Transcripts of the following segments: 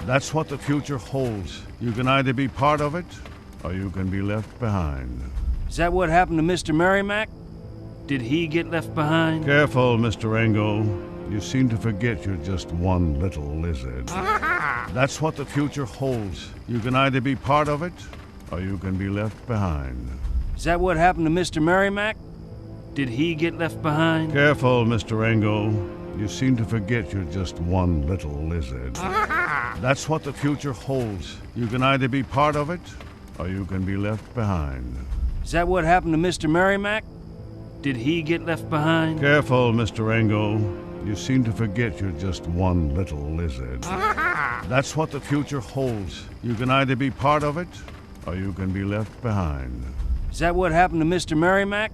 That's what the future holds. You can either be part of it, or you can be left behind. Is that what happened to Mr. Merrimack? Did he get left behind? Careful, Mr. Rango. You seem to forget you're just one little lizard. That's what the future holds. You can either be part of it, or you can be left behind. Is that what happened to Mr. Merrimack? Did he get left behind? Careful, Mr. Rango. You seem to forget you're just one little lizard. That's what the future holds. You can either be part of it, or you can be left behind. Is that what happened to Mr. Merrimack? Did he get left behind? Careful, Mr. Rango. You seem to forget you're just one little lizard. That's what the future holds. You can either be part of it, or you can be left behind. Is that what happened to Mr. Merrimack?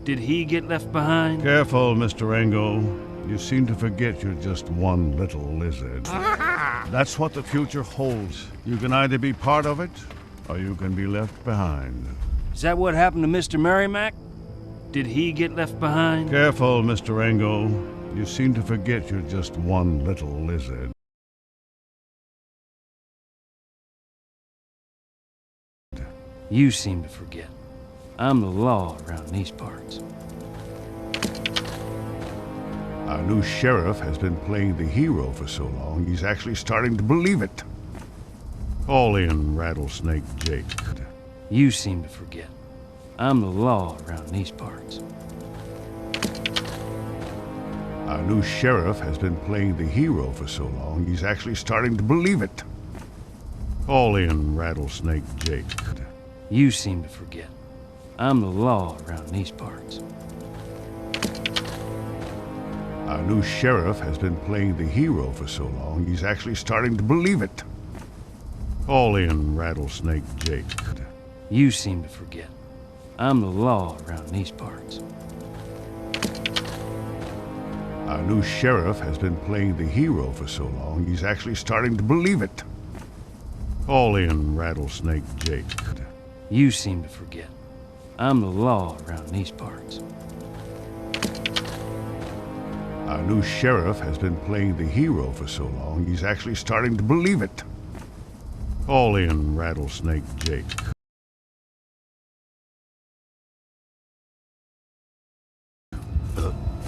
Did he get left behind? Careful, Mr. Rango. You seem to forget you're just one little lizard. That's what the future holds. You can either be part of it, or you can be left behind. Is that what happened to Mr. Merrimack? Did he get left behind? Careful, Mr. Rango. You seem to forget you're just one little lizard. You seem to forget. I'm the law around these parts. Our new sheriff has been playing the hero for so long, he's actually starting to believe it. Call in Rattlesnake Jake. You seem to forget. I'm the law around these parts. Our new sheriff has been playing the hero for so long, he's actually starting to believe it. Call in Rattlesnake Jake. You seem to forget. I'm the law around these parts. Our new sheriff has been playing the hero for so long, he's actually starting to believe it. Call in Rattlesnake Jake. You seem to forget. I'm the law around these parts. Our new sheriff has been playing the hero for so long, he's actually starting to believe it. Call in Rattlesnake Jake. You seem to forget. I'm the law around these parts. Our new sheriff has been playing the hero for so long, he's actually starting to believe it. Call in Rattlesnake Jake.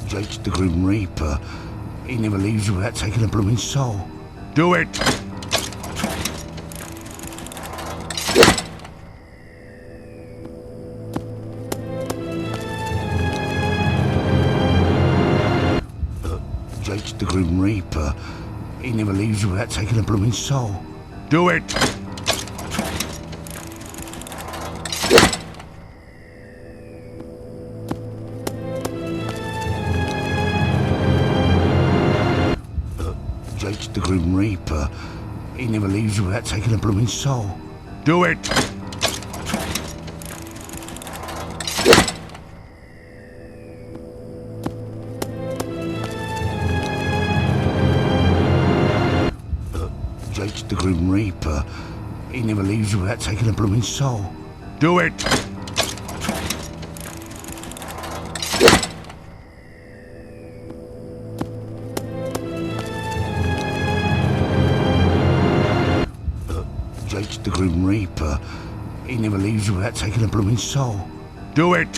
Jake's the Grim Reaper. He never leaves without taking a blooming soul. Do it! Jake's the Grim Reaper. He never leaves without taking a blooming soul. Do it! Jake's the Grim Reaper. He never leaves without taking a blooming soul. Do it! Jake's the Grim Reaper. He never leaves without taking a blooming soul. Do it! Jake's the Grim Reaper. He never leaves without taking a blooming soul. Do it!